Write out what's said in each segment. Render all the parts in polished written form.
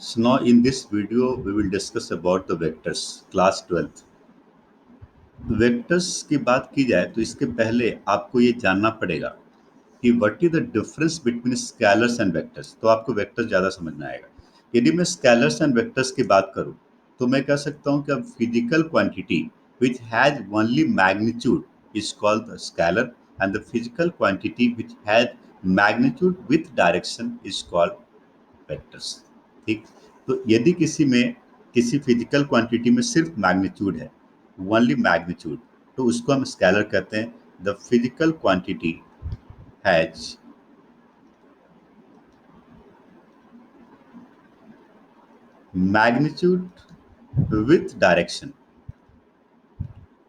So now in this video we will discuss about the vectors class 12th। Vectors की बात की जाए तो इसके पहले आपको ये जानना पड़ेगा कि what is the difference between scalars and vectors. तो आपको वेक्टर्स ज़्यादा समझ में आएगा। यदि मैं स्केलर्स एंड वेक्टर्स की बात करूं तो मैं कह सकता हूं कि अब physical quantity which has only magnitude is called the scalar and the physical quantity which has magnitude with direction is called vectors. ठीक। तो यदि किसी फिजिकल क्वांटिटी में सिर्फ मैग्नीट्यूड है, ओनली मैग्नीट्यूड, तो उसको हम स्केलर कहते हैं। The physical quantity has magnitude with direction,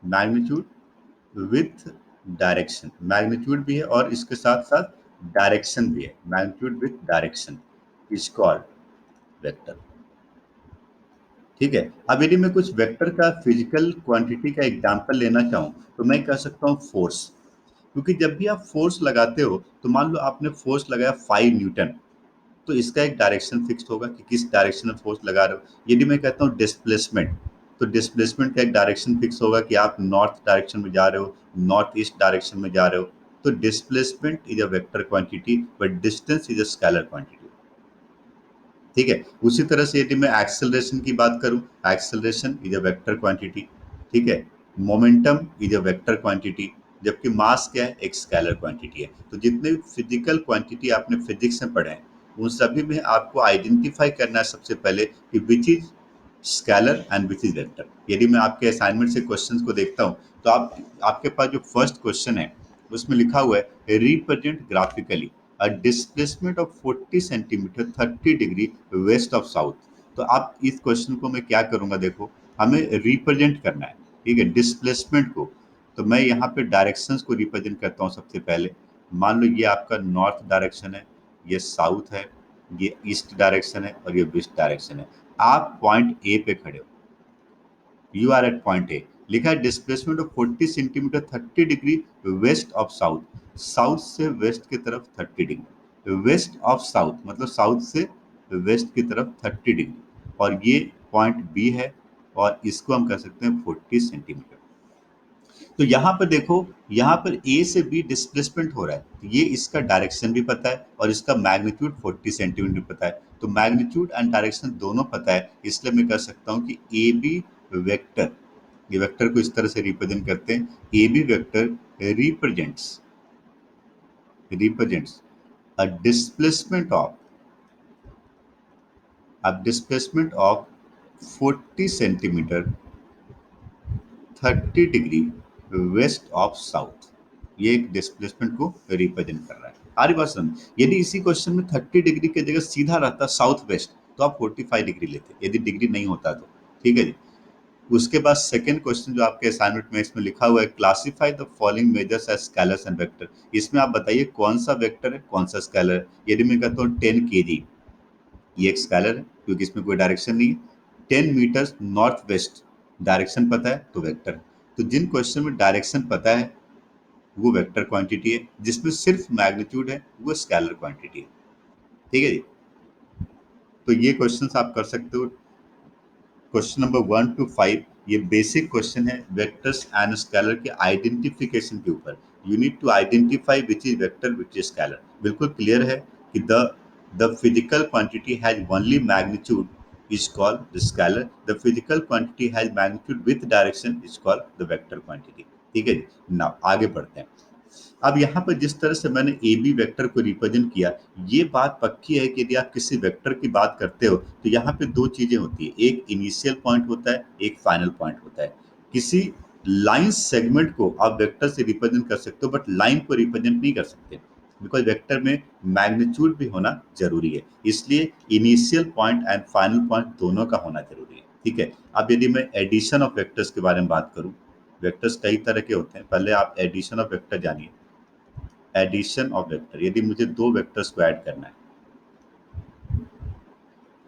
magnitude with direction, magnitude भी है और इसके साथ साथ डायरेक्शन भी है, magnitude with direction is called vector. ठीक है। अब यदि मैं कुछ वेक्टर का फिजिकल क्वांटिटी का एग्जांपल लेना चाहूँ तो मैं कह सकता हूँ फोर्स। क्योंकि जब भी आप फोर्स लगाते हो तो मान लो आपने फोर्स लगाया 5 न्यूटन, तो इसका एक डायरेक्शन फिक्स होगा कि किस डायरेक्शन में फोर्स लगा रहे हो। यदि मैं कहता हूँ डिस्प्लेसमेंट, तो डिस्प्लेसमेंट का एक डायरेक्शन फिक्स होगा कि आप नॉर्थ डायरेक्शन में जा रहे हो, नॉर्थ ईस्ट डायरेक्शन में जा रहे हो। तो displacement is a vector quantity but distance is a scalar quantity. ठीक है। उसी तरह से यदि मैं एक्सेलरेशन की बात करूं, acceleration is a vector quantity. ठीक है। Momentum is a vector quantity, जबकि मास क्या है, एक स्केलर क्वांटिटी है। तो जितने फिजिकल क्वांटिटी आपने फिजिक्स में पढ़े हैं उन सभी में आपको आइडेंटिफाई करना है सबसे पहले कि विच is scalar and which is vector. यदि मैं आपके असाइनमेंट से क्वेश्चंस को देखता हूं तो आपके पास जो फर्स्ट क्वेश्चन है उसमें लिखा हुआ है represent graphically a displacement of 40 centimetre 30 degree west of south. तो आप इस क्वेश्चन को मैं क्या करूंगा, देखो हमें रिप्रेजेंट करना है। ठीक है, डिस्प्लेसमेंट को। तो मैं यहाँ पे डायरेक्शंस को रिप्रेजेंट करता हूँ सबसे पहले। मान लो ये आपका नॉर्थ डायरेक्शन है, ये साउथ है, ये ईस्ट डायरेक्शन है और ये वेस्ट डायरेक्शन है। आप पॉइंट ए पे खड़े हो, you are at point A. लिखा है displacement of 40 centimetre 30 degree west of south. South से वेस्ट की तरफ 30 डिग्री, वेस्ट ऑफ साउथ मतलब साउथ से वेस्ट की तरफ 30 डिग्री, और ये पॉइंट बी है और इसको हम कह सकते हैं 40 सेंटीमीटर। तो यहाँ पर देखो, यहाँ पर ए से बी डिस्प्लेसमेंट हो रहा है, तो ये इसका डायरेक्शन भी पता है और इसका मैग्नीट्यूड 40 सेंटीमीटर पता है। तो मैग्नीट्यूड एंड डायरेक्शन दोनों पता है, इसलिए मैं कह सकता हूँ कि ए बी वेक्टर, ये वेक्टर को इस तरह से रिप्रेजेंट करते हैं। A B vector represents represents a displacement of displacement of 40 centimetre 30 degree west of south. ये एक डिस्प्लेसमेंट को रिप्रेजेंट कर रहा है। आरी बात समझ। यदि इसी क्वेश्चन में 30 डिग्री की जगह सीधा रहता साउथ वेस्ट तो आप 45 डिग्री लेते, यदि डिग्री नहीं होता तो। ठीक है जी। उसके बाद सेकंड क्वेश्चन जो आपके असाइनमेंट में इसमें लिखा हुआ है, classify the following measures as scalars and vector. इसमें आप बताइए कौन सा वेक्टर है कौन सा स्केलर है। यदि मैं कहता हूँ 10 kg, ये एक स्केलर है क्योंकि इसमें कोई डायरेक्शन नहीं है। 10 मीटर्स नॉर्थ वेस्ट, डायरेक्शन पता है तो वेक्टर है। तो जिन क्वेश्चन में डायरेक्शन पता है वो वेक्टर क्वांटिटी है, जिसमें सिर्फ मैग्नीट्यूड है वो स्केलर क्वांटिटी है। ठीक है जी। तो ये क्वेश्चंस आप कर सकते हो। क्वेश्चन नंबर 1 to 5 ये बेसिक क्वेश्चन है वेक्टर्स एंड स्केलर के आइडेंटिफिकेशन के ऊपर। You need to identify which is vector which is scalar. बिल्कुल क्लियर है कि the physical quantity has only magnitude is called the scalar, the physical quantity has magnitude with direction is called the vector quantity। ठीक है जी। Now आगे बढ़ते हैं। अब यहाँ पर जिस तरह से मैंने ए बी वेक्टर को रिप्रेजेंट किया, ये बात पक्की है कि यदि आप किसी वेक्टर की बात करते हो तो यहाँ पे दो चीजें होती है, एक इनिशियल पॉइंट होता है, एक फाइनल पॉइंट होता है। किसी लाइन सेगमेंट को आप वेक्टर से रिप्रेजेंट कर सकते हो बट लाइन को रिप्रेजेंट नहीं कर सकते, बिकॉज वेक्टर में मैग्नीट्यूड भी होना जरूरी है। इसलिए initial point and final point दोनों का होना जरूरी है। ठीक है। अब यदि मैं एडिशन ऑफ वेक्टर्स के बारे में बात करूं, वेक्टर्स कई तरह के होते हैं, पहले आप एडिशन ऑफ वेक्टर जानिए। एडिशन ऑफ वेक्टर, यदि मुझे दो वेक्टर्स को ऐड करना है,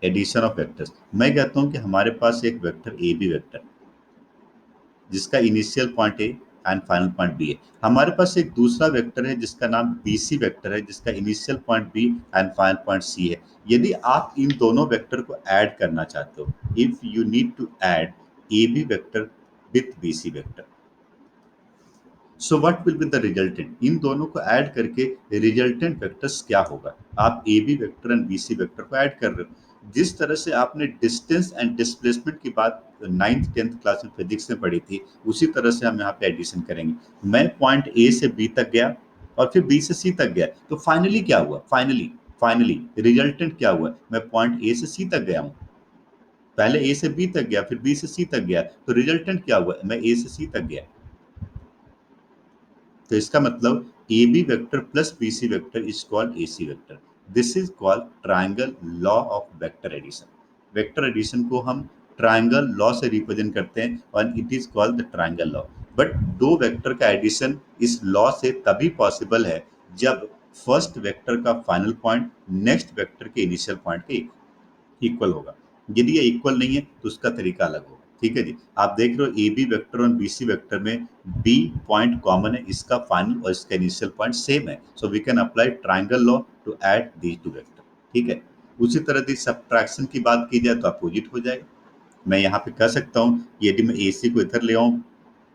एडिशन ऑफ वेक्टर्स, मैं कहता हूं कि हमारे पास एक वेक्टर ए बी वेक्टर जिसका initial point A and final point B है। हमारे पास एक दूसरा वेक्टर है जिसका नाम बीसी वेक्टर है, जिसका initial point B and final point C है। यदि आप इन दोनों वेक्टर को ऐड करना चाहते हो, if you need to add A B vector with B C vector, so what will be the resultant, इन दोनों को ऐड करके रिजल्टेंट वेक्टर्स क्या होगा। आप A B vector and B C vector को ऐड कर रहे हो। जिस तरह से आपने डिस्टेंस एंड डिस्प्लेसमेंट की बात 9th 10th क्लास में फिजिक्स में पढ़ी थी, उसी तरह से हम यहाँ पे एडिशन करेंगे। मैं पॉइंट ए से बी तक गया और फिर बी से सी तक गया, तो फाइनली क्या हुआ, फाइनली फाइनली रिजल्टेंट क्या हुआ, मैं पॉइंट ए से सी तक गया हूँ। पहले ए से बी तक गया, फिर बी से सी तक गया, तो रिजल्टेंट क्या हुआ, मैं ए से सी तक गया। तो इसका मतलब A B vector plus B C vector is called A C vector. This is called triangle law of vector addition. Vector addition को हम ट्राइंगल लॉ से रिप्रेजेंट करते हैं और it is called the triangle law. But दो vector का addition इस law से तभी पॉसिबल है जब फर्स्ट वेक्टर का फाइनल पॉइंट नेक्स्ट वेक्टर के इनिशियल पॉइंट के इक्वल होगा। यदि ये इक्वल नहीं है तो उसका तरीका अलग होगा। ठीक है जी, आप देख रहे हो ए बी वेक्टर और बी सी वेक्टर में बी पॉइंट कॉमन है, इसका फाइनल और इसका इनिशियल पॉइंट सेम है, so we can apply triangle law to add these two vector. ठीक है, उसी तरह की सब्ट्रैक्शन की बात की जाए तो अपोजिट हो जाएगा। मैं यहाँ पे कह सकता हूँ यदि मैं ए सी को इधर ले आऊँ,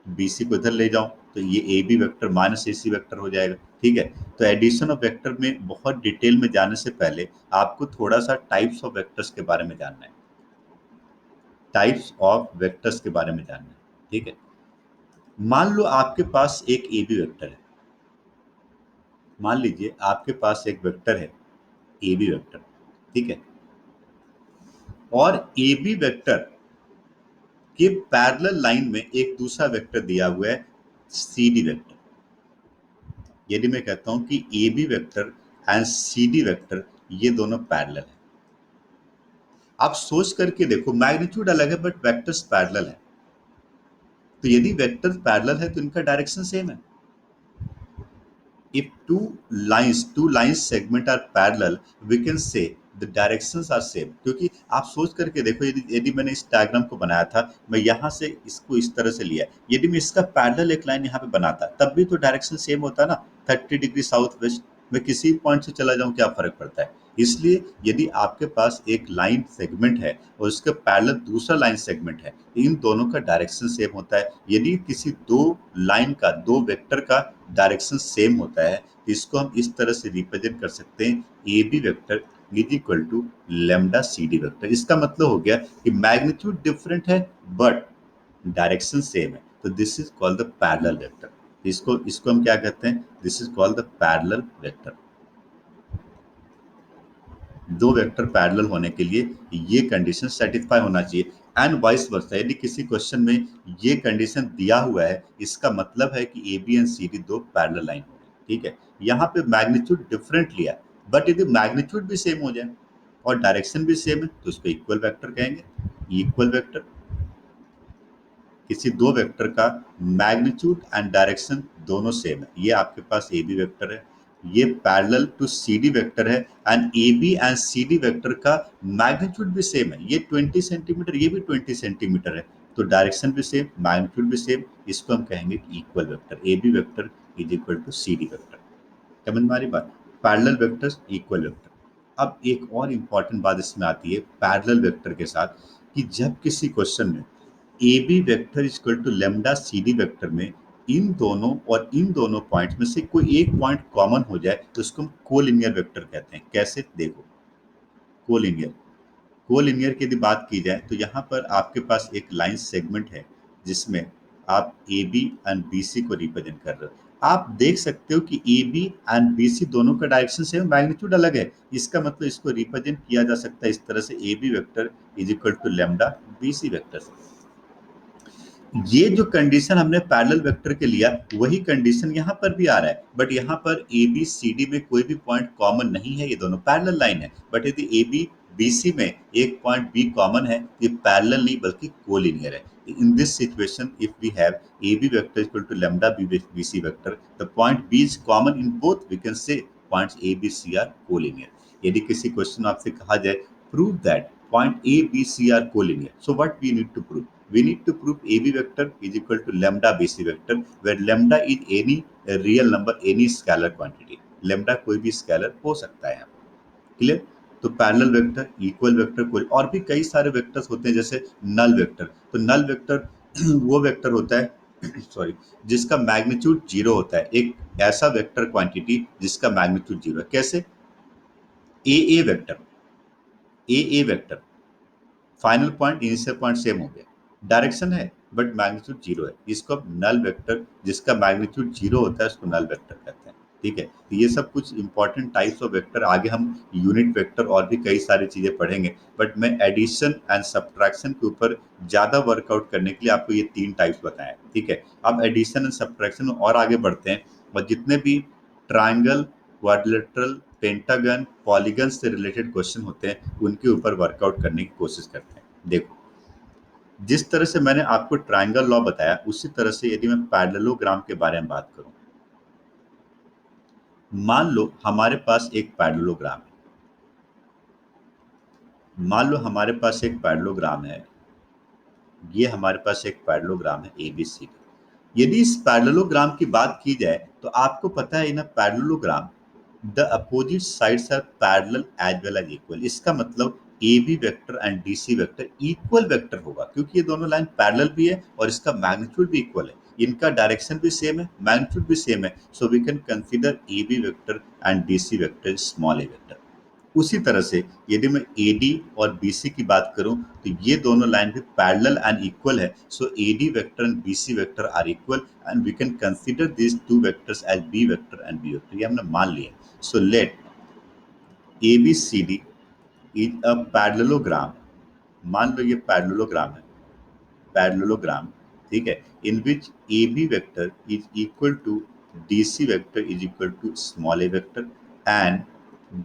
बी सी को इधर ले जाऊं, तो ये A B vector minus A C vector हो जाएगा। ठीक है, तो एडिशन ऑफ वेक्टर में बहुत डिटेल में जाने से पहले आपको थोड़ा सा टाइप्स ऑफ वेक्टर्स के बारे में जानना है, टाइप्स ऑफ वेक्टर्स के बारे में जानना है। ठीक है, मान लो आपके पास एक ए बी वेक्टर है, मान लीजिए आपके पास एक वेक्टर है ए बी वेक्टर। ठीक है, और ए बी वेक्टर के पैरेलल लाइन में एक दूसरा वेक्टर दिया हुआ है सी डी वेक्टर। यदि मैं कहता हूं कि A B vector and C D vector ये दोनों पैरेलल है, आप सोच करके देखो, मैग्नीट्यूड अलग है बट वेक्टर्स पैरेलल है। तो यदि वेक्टर्स पैरेलल है तो इनका डायरेक्शन सेम है। If two lines segment are parallel, we can say the directions are same। क्योंकि आप सोच करके देखो, यदि यदि मैंने इस डायग्राम को बनाया था, मैं यहाँ से इसको इस तरह से लिया, यदि मैं इसका पैरेलल एक लाइन यहाँ पे बनाता तब भी तो डायरेक्शन सेम होता ना, 30 डिग्री साउथ वेस्ट। मैं किसी पॉइंट से चला जाऊँ क्या फर्क पड़ता है। इसलिए यदि आपके पास एक लाइन सेगमेंट है और उसके पैरेलल दूसरा लाइन सेगमेंट है, इन दोनों का डायरेक्शन सेम होता है। यदि किसी दो लाइन का, दो वेक्टर का डायरेक्शन सेम होता है, इसको हम इस तरह से रिप्रेजेंट कर सकते हैं, A B vector is equal to lambda C D vector. इसका मतलब हो गया कि मैग्नीट्यूड डिफरेंट है बट डायरेक्शन सेम है, तो this is called the parallel vector. इसको इसको हम क्या कहते हैं, this is called the parallel vector. दो वेक्टर पैरेलल होने के लिए ये कंडीशन सेटिस्फाई होना चाहिए, एंड वाइस वर्सा। यदि किसी क्वेश्चन में ये कंडीशन दिया हुआ है, इसका मतलब है कि A B and C D दो पैरेलल लाइन हो गई। ठीक है, यहाँ पे मैग्नीट्यूड डिफरेंट लिया, बट यदि मैग्नीट्यूड भी सेम हो जाए और डायरेक्शन भी सेम है तो उसको इक्वल वेक्टर कहेंगे। इक्वल वेक्टर, किसी दो वेक्टर का मैग्नीट्यूड एंड डायरेक्शन दोनों सेम है, ये आपके पास ए बी वेक्टर है, ये parallel to C D vector है, and A B and C D vector का मैग्नीट्यूड भी सेम है, ये 20 सेंटीमीटर, ये भी 20 सेंटीमीटर है, तो डायरेक्शन भी सेम, मैग्नीट्यूड भी सेम, इसको हम कहेंगे equal vector. A B vector is equal to C D vector. समझ में आ रही बात, पैरेलल वेक्टर्स इक्वल वेक्टर। अब एक और इंपॉर्टेंट बात इसमें आती है पैरेलल वेक्टर के साथ, कि जब किसी क्वेश्चन में A B vector equal to lambda C D vector में इन दोनों पॉइंट्स में से कोई एक पॉइंट कॉमन हो जाए तो उसको हम कोलिनियर वेक्टर कहते हैं। कैसे, देखो, कोलिनियर, कोलिनियर की यदि बात की जाए तो यहाँ पर आपके पास एक लाइन सेगमेंट है जिसमें आप A B and B C को रिप्रेजेंट कर रहे हो। आप देख सकते हो कि A B and B C दोनों का डायरेक्शन सेम, मैग्नीट्यूड अलग है। इसका मतलब इसको रिप्रेजेंट किया जा सकता है इस तरह से, A B vector is equal to lambda B C vector. ये जो कंडीशन हमने पैरेलल वेक्टर के लिया, वही कंडीशन यहाँ पर भी आ रहा है, बट यहाँ पर ए बी सी डी में कोई भी पॉइंट कॉमन नहीं है, ये दोनों पैरेलल लाइन है। बट यदि ए बी बी सी में एक पॉइंट बी कॉमन है, ये पैरेलल नहीं बल्कि कोलिनियर है। In this situation if we have A B vector equal to lambda B C vector, the point B is common in both, we can say points A B C are collinear. यदि किसी question आपसे कहा जाए prove that point A, B, C are collinear, so what we need to prove? we need to prove AB vector is equal to lambda BC vector, where lambda is any real number, any scalar quantity. lambda कोई भी scalar हो सकता है यहाँ पर, clear. तो parallel vector, equal vector, कोई और भी कई सारे वेक्टर्स होते हैं, जैसे नल वेक्टर। तो नल वेक्टर वो वेक्टर होता है सॉरी, जिसका मैग्नीट्यूड जीरो होता है, एक ऐसा वेक्टर क्वांटिटी जिसका मैग्नीट्यूड जीरो है। कैसे? A vector, A vector, final point initial point same हो गया, डायरेक्शन है बट मैग्नीट्यूड जीरो है, इसको अब नल वेक्टर, जिसका मैग्नीट्यूड जीरो होता है उसको नल वेक्टर कहते हैं। ठीक है, तो ये सब कुछ इंपॉर्टेंट टाइप्स ऑफ वेक्टर, आगे हम यूनिट वेक्टर और भी कई सारी चीजें पढ़ेंगे, बट मैं एडिशन एंड सब्ट्रैक्शन के ऊपर ज्यादा वर्कआउट करने के लिए आपको ये तीन टाइप्स बताए। ठीक है, अब एडिशन एंड सब्ट्रैक्शन में और आगे बढ़ते हैं, और जितने भी ट्राइंगल, क्वाड्रिलेटरल, पेंटागन, पॉलीगन से रिलेटेड क्वेश्चन होते हैं उनके ऊपर वर्कआउट करने की कोशिश करते हैं। देखो, जिस तरह से मैंने आपको ट्रायंगल लॉ बताया, उसी तरह से यदि मैं पैरेललोग्राम के बारे में बात करूं, मान लो हमारे पास एक पैरेललोग्राम है, मान लो हमारे पास एक पैरेललोग्राम है, ये हमारे पास एक पैरेललोग्राम है ABCD। यदि इस पैरेललोग्राम की बात की जाए तो आपको पता है in parallelogram the opposite sides are parallel as well as equal. इसका मतलब AB vector and DC vector equal vector होगा, क्योंकि ये दोनों लाइन पैरेलल भी है और इसका मैग्नीट्यूड भी इक्वल है, इनका डायरेक्शन भी सेम है, मैग्नीट्यूड भी सेम है। So we can consider AB vector and DC vector small a vector. उसी तरह से यदि मैं AD और BC की बात करूं तो ये दोनों लाइन भी पैरेलल एंड इक्वल है। So AD vector and BC vector are equal and we can consider this two vectors as B vector and B vector. ये हमने मान लिया। So let ABCD is a parallelogram. मान लो ये parallelogram है, parallelogram, ठीक है, in which AB vector is equal to DC vector is equal to small a vector and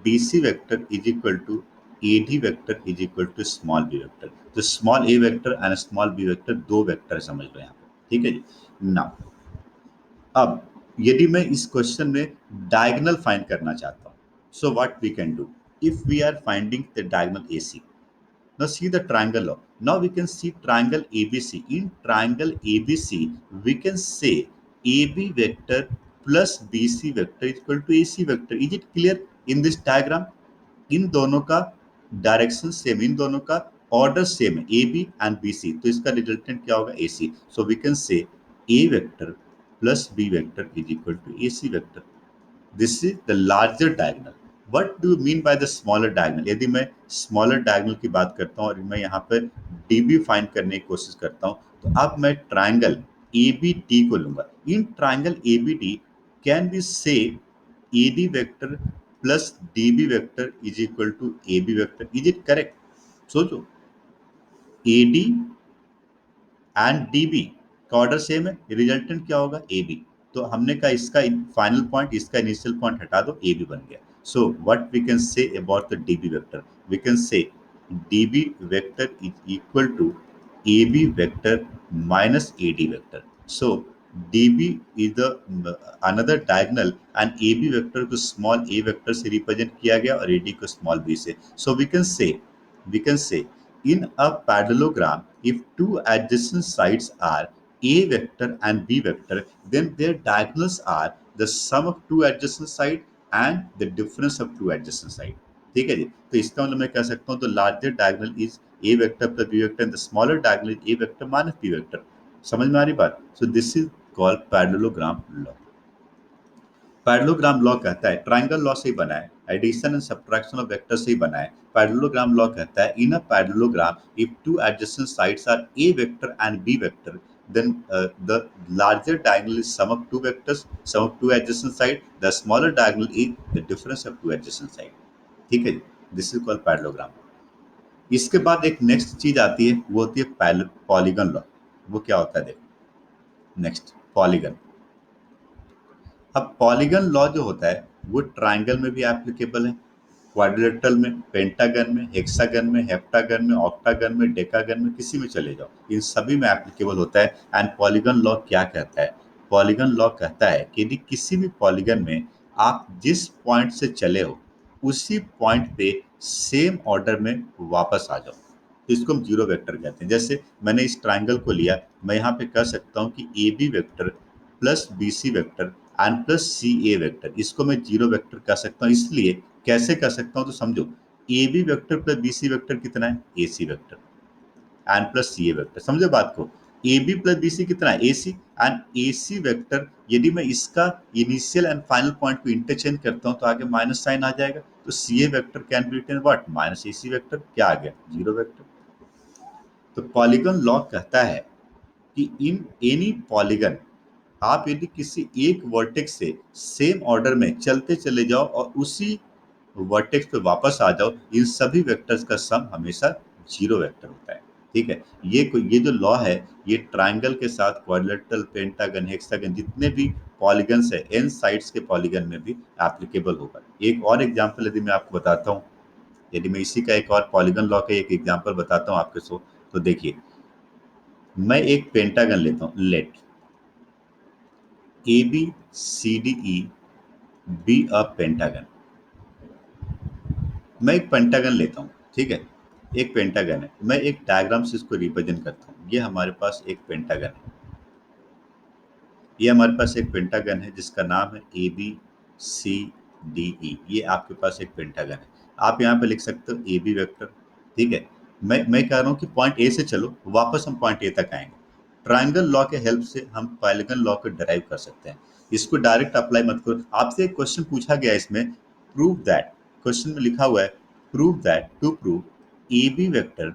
DC vector is equal to AD vector is equal to small b vector. तो small a vector and small b vector दो vector समझ लो यहाँ पे। ठीक है जी। Now अब यदि मैं इस क्वेश्चन में डायगोनल फाइंड करना चाहता हूँ, so what we can do if we are finding the diagonal AC। Now see the triangle law. Now we can see triangle ABC. In triangle ABC, we can say AB vector plus BC vector is equal to AC vector. Is it clear in this diagram? इन दोनों का direction same, इन दोनों का order same है, AB and BC, तो इसका resultant क्या होगा? AC। So we can say A vector plus B vector is equal to AC vector. This is the larger diagonal. What do mean by the smaller diagonal? यदि मैं smaller diagonal की बात करता हूँ और मैं यहाँ पर DB फाइंड करने की कोशिश करता हूँ, तो अब मैं ट्राइंगल ABD को लूंगा। In triangle ABD can be say AD vector plus DB vector is equal to AB vector. Is it correct? सोचो, AD एंड DB का ऑर्डर सेम है, रिजल्टेंट क्या होगा? AB। तो हमने कहा इसका फाइनल पॉइंट, इसका इनिशियल पॉइंट हटा दो, AB बन गया। So what we can say about the DB vector? We can say DB vector is equal to AB vector minus AD vector. So DB is the another diagonal and AB vector को small a vector से represent किया गया और AD को small b से। So we can say in a parallelogram, if two adjacent sides are a vector and b vector, then their diagonals are the sum of two adjacent side and the difference of two adjacent side। ठीक है जी। तो इसका मतलब मैं कह सकता हूँ, तो larger diagonal is a vector plus b vector and the smaller diagonal is a vector minus b vector. समझ में आ रही बात? So this is called parallelogram law. Parallelogram law कहता है, ट्रायंगल लॉ से ही बना है, addition and subtraction of vector से ही बना है। पैरेललोग्राम लॉ कहता है in a parallelogram if two adjacent sides are a vector and b vector, then the larger diagonal is sum of two vectors, sum of two adjacent side, the smaller diagonal is the difference of two adjacent side। ठीक है, this is called parallelogram. इसके बाद एक next चीज आती है, वो होती है पॉलीगन लॉ। वो क्या होता है देखो, नेक्स्ट पॉलीगन। अब पॉलीगन लॉ जो होता है वो ट्राइंगल में भी एप्लीकेबल है, क्वाड्रिलेटरल में, पेंटागन में, हेक्सागन में, हेप्टागन में, ऑक्टागन में, डेकागन में, किसी में चले जाओ, इन सभी में एप्लीकेबल होता है। एंड पॉलीगन लॉ क्या कहता है? पॉलीगन लॉ कहता है कि यदि किसी भी पॉलीगन में आप जिस पॉइंट से चले हो उसी पॉइंट पे सेम ऑर्डर में वापस आ जाओ। तो इसको हम जीरो वेक्टर कहते हैं। जैसे मैंने इस ट्राइंगल को लिया, मैं यहाँ पे कह सकता हूँ कि A B vector plus B C vector and plus C A vector, इसको मैं जीरो वेक्टर कह सकता हूँ। इसलिए कैसे कह सकता हूँ तो समझो, A B vector plus B C vector कितना है, A C vector and plus C A vector. समझो बात को, A B plus B C कितना है, A C, and A C vector यदि मैं इसका इनिशियल एंड फाइनल पॉइंट को इंटरचेंज करता हूं तो आगे माइनस साइन आ जाएगा, तो C A vector can be written what, minus A C vector, क्या आ गया, जीरो वेक्टर। तो पॉलीगन लॉ कहता है कि इन एनी पॉलीगन, आप यदि किसी एक वर्टेक्स से सेम ऑर्डर में चलते चले जाओ और उसी वर्टेक्स पे वापस आ जाओ, इन सभी वेक्टर्स का सम हमेशा जीरो वेक्टर होता है। ठीक है, ये जो लॉ है, ये ट्राइंगल के साथ क्वाड्रिलेटरल, पेंटागन, हेक्सागन, जितने भी पॉलीगन्स है, एन साइड्स के पॉलीगन में भी एप्लीकेबल होगा। एक और एग्जांपल यदि मैं आपको बताता हूँ, यदि मैं इसी का एक और पॉलीगन लॉ का एक एग्जांपल बताता हूँ आपके सो, तो देखिए, मैं एक पेंटागन लेता हूँ, let A B C D E be a pentagon. मैं एक पेंटागन लेता हूँ, ठीक है, एक पेंटागन है, मैं एक डायग्राम से इसको रिप्रेजेंट करता हूँ। ये हमारे पास एक पेंटागन है, ये हमारे पास एक पेंटागन है जिसका नाम है ए बी सी डी ई। ये आपके पास एक पेंटागन है। आप यहाँ पे लिख सकते हो ए बी वेक्टर। ठीक है, मैं कह रहा हूँ कि पॉइंट ए से चलो, वापस हम पॉइंट ए तक आएंगे। ट्राइंगल लॉ के हेल्प से हम पॉलीगन लॉ को डराइव कर सकते हैं। इसको डायरेक्ट अप्लाई मत करो। आपसे एक क्वेश्चन पूछा गया इसमें, प्रूव दैट, क्वेश्चन में लिखा हुआ है prove that, to prove A B vector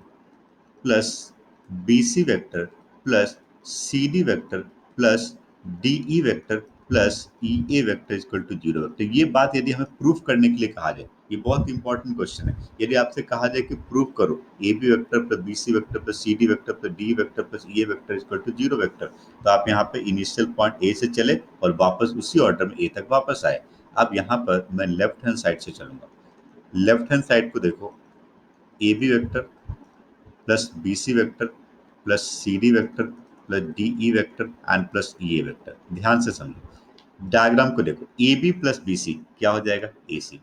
plus B C vector plus C D vector plus D E vector plus E A vector equal to zero vector. ये बात यदि हमें प्रूफ करने के लिए कहा जाए, ये बहुत इंपॉर्टेंट क्वेश्चन है। यदि आपसे कहा जाए कि प्रूफ करो A B vector plus B C vector plus C D vector plus D vector plus E A vector equal to zero vector, तो आप यहाँ पे इनिशियल पॉइंट ए से चले और वापस उसी ऑर्डर में ए तक वापस आए। अब यहाँ पर मैं लेफ्ट हैंड साइड से चलूंगा। लेफ्ट हैंड साइड को देखो, A B vector plus B C vector plus C D vector plus D E vector and plus E A vector. ध्यान से समझो, डायग्राम को देखो, A B plus B C क्या हो जाएगा, ए सी।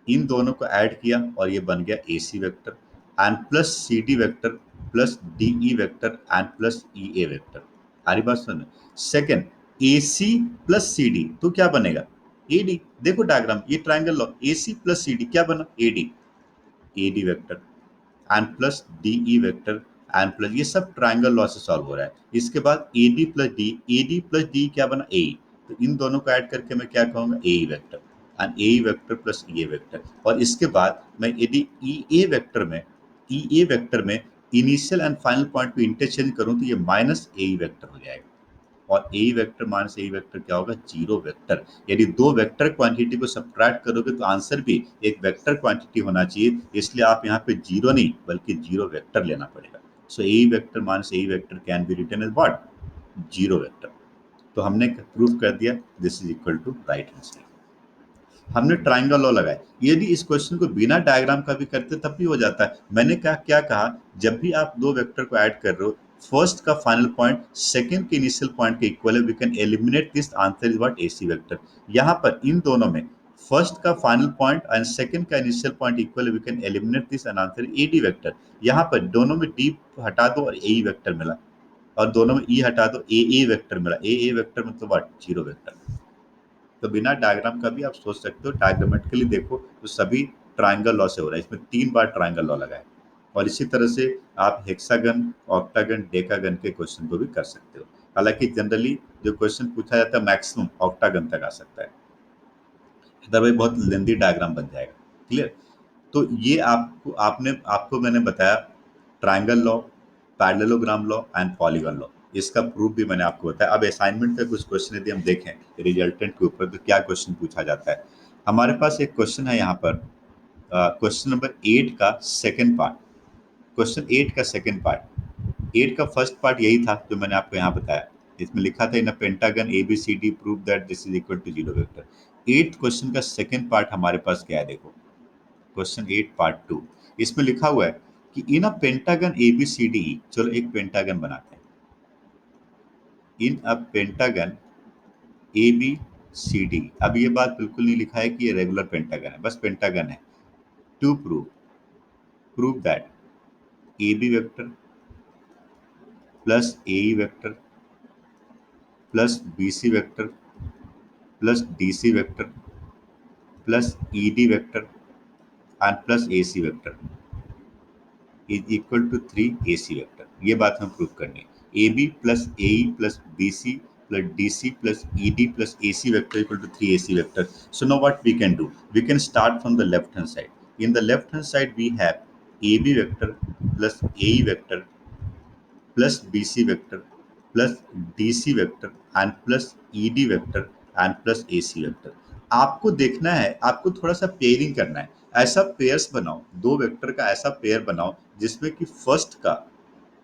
इन दोनों को ऐड किया और ये बन गया A C vector and plus C D vector plus D E vector and plus E A vector. हमारी बात सुनो, second, A C plus C D तो क्या बनेगा, ए डी। देखो डायग्राम, ये ट्राइंगल लो, A C plus C D क्या बना, A D, A D vector and plus D E vector and plus, ये सब ट्राइंगल लॉ से सॉल्व हो रहा है। इसके बाद A D plus D, A D plus D क्या बना, ए। तो इन दोनों को ऐड करके मैं क्या कहूंगा, A vector and A vector plus E A vector. और इसके बाद मैं यदि ई ए वेक्टर में, ई ए वेक्टर में इनिशियल एंड फाइनल पॉइंट को इंटरचेंज करूं तो ये माइनस ए वेक्टर हो जाएगा। और A vector minus A vector क्या होगा, जीरो वेक्टर। यदि दो वेक्टर क्वांटिटी को सब्ट्रैक्ट करोगे तो आंसर भी एक वेक्टर क्वांटिटी होना चाहिए, इसलिए आप यहाँ पे जीरो नहीं बल्कि जीरो वेक्टर लेना पड़ेगा। So A vector minus A vector can be written as what, zero vector. तो हमने प्रूफ कर दिया this is equal to right answer. हमने ट्राइंगल लॉ लगाया। यदि इस क्वेश्चन को बिना डायग्राम का भी करते तब भी हो जाता है। मैंने क्या कहा, जब भी आप दो वेक्टर को ऐड कर रहे हो, फर्स्ट का फाइनल पॉइंट सेकंड के इनिशियल पॉइंट के इक्वल है, we can eliminate this, answer is what, AC vector. यहाँ पर इन दोनों में फर्स्ट का फाइनल पॉइंट एंड सेकंड का इनिशियल पॉइंट इक्वल है, we can eliminate this and answer AD vector. यहाँ पर दोनों में डी हटा दो और ए वेक्टर मिला, और दोनों में ई हटा दो, ए वेक्टर मिला। ए वेक्टर मतलब व्हाट, जीरो वेक्टर। तो बिना डायग्राम का भी आप सोच सकते हो, डायग्रामेटिकली देखो तो सभी ट्राइंगल लॉ से हो रहा है। इसमें 3 बार ट्राइंगल लॉ लगा है। और इसी तरह से आप हेक्सागन, ऑक्टागन, डेकागन के क्वेश्चन को भी कर सकते हो। हालांकि जनरली जो क्वेश्चन पूछा जाता है मैक्सिमम ऑक्टागन तक आ सकता है, अदरवाइज बहुत लेंदी डायग्राम बन जाएगा। क्लियर। तो ये आपको मैंने बताया triangle law, parallelogram law and polygon law. इसका प्रूफ भी मैंने आपको बताया। अब असाइनमेंट का कुछ क्वेश्चन यदि हम देखें रिजल्टेंट के ऊपर तो क्या क्वेश्चन पूछा जाता है। हमारे पास एक क्वेश्चन है यहाँ पर, क्वेश्चन नंबर 8 का सेकंड पार्ट। क्वेश्चन 8 का सेकंड पार्ट, 8 का फर्स्ट पार्ट यही था जो मैंने आपको यहाँ बताया। इसमें लिखा था in a pentagon A B C D prove that this is equal to zero vector. 8th question का सेकंड पार्ट हमारे पास क्या है, देखो क्वेश्चन 8 पार्ट 2। इसमें लिखा हुआ है कि in a pentagon A B C D, चलो एक पेंटागन बनाते हैं। In a pentagon A B C D, अब ये बात बिल्कुल नहीं लिखा है कि ये रेगुलर पेंटागन है, बस पेंटागन है। To prove that A B vector plus A E vector plus B C vector plus D C vector plus E D vector and plus A C vector is equal to 3 A C vector. ये बात हम prove करनी है। A B plus A E plus B C plus D C plus E D plus A C vector equal to 3 A C vector. So now what we can do? We can start from the left hand side. In the left hand side we have AB vector plus AE vector plus BC vector plus DC vector and plus ED vector and plus AC vector। आपको देखना है, आपको थोड़ा सा pairing करना है। ऐसा pairs बनाओ, दो वेक्टर का ऐसा पेयर बनाओ जिसमें कि फर्स्ट का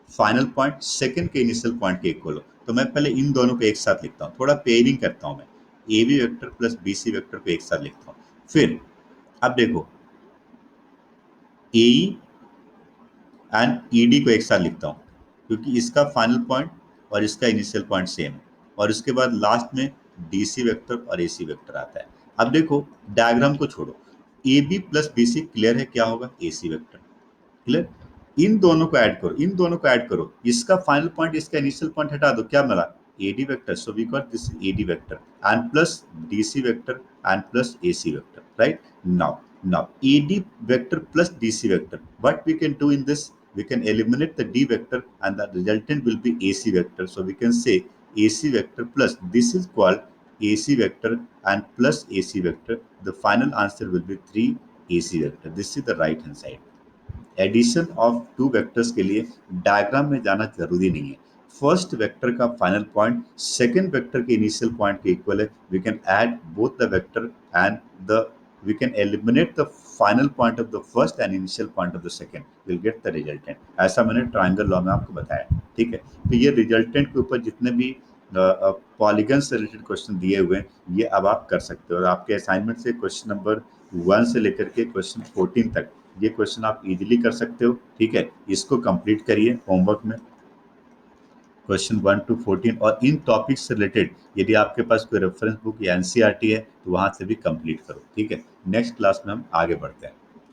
फाइनल पॉइंट सेकंड के इनिशियल पॉइंट के इक्वल हो। तो मैं पहले इन दोनों को एक साथ लिखता हूँ, थोड़ा पेयरिंग करता हूँ। मैं A B vector plus B C vector को एक साथ लिखता हूँ। फिर अब देखो ए एंड ई डी को एक साथ लिखता हूँ क्योंकि इसका फाइनल पॉइंट और इसका इनिशियल पॉइंट सेम है। और उसके बाद लास्ट में डी सी वेक्टर और ए सी वेक्टर आता है। अब देखो डायग्राम को छोड़ो, A B plus B C clear है क्या होगा, ए सी वेक्टर क्लियर। इन दोनों को ऐड करो, इन दोनों को ऐड करो, इसका फाइनल पॉइंट इसका इनिशियल पॉइंट हटा दो, क्या मिला AD vector. So we got this AD vector and plus DC vector and plus AC vector, right. now ed vector plus dc vector, what we can do in this, we can eliminate the d vector and the resultant will be ac vector. So we can say ac vector plus this is called ac vector and plus ac vector. The final answer will be 3 ac vector. This is the right hand side। Addition of two vectors के लिए diagram में जाना जरूरी नहीं है। First vector का final point second vector के initial point के इक्वल है। We can add both the vector and the we can eliminate the final point of the first and initial point of the second, we'll get the resultant। ऐसा मैंने triangle law में आपको बताया, ठीक है। तो ये रिजल्टेंट के ऊपर जितने भी पॉलीगन से रिलेटेड क्वेश्चन दिए हुए हैं ये अब आप कर सकते हो। और आपके असाइनमेंट से क्वेश्चन नंबर 1 से लेकर के क्वेश्चन 14 तक ये क्वेश्चन आप इजीली कर सकते हो, ठीक है। इसको कंप्लीट करिए होमवर्क में, क्वेश्चन 1 to 14। और इन टॉपिक्स से रिलेटेड यदि आपके पास कोई रेफरेंस बुक या एनसीईआरटी है तो वहां से भी कंप्लीट करो, ठीक है। नेक्स्ट क्लास में हम आगे बढ़ते हैं।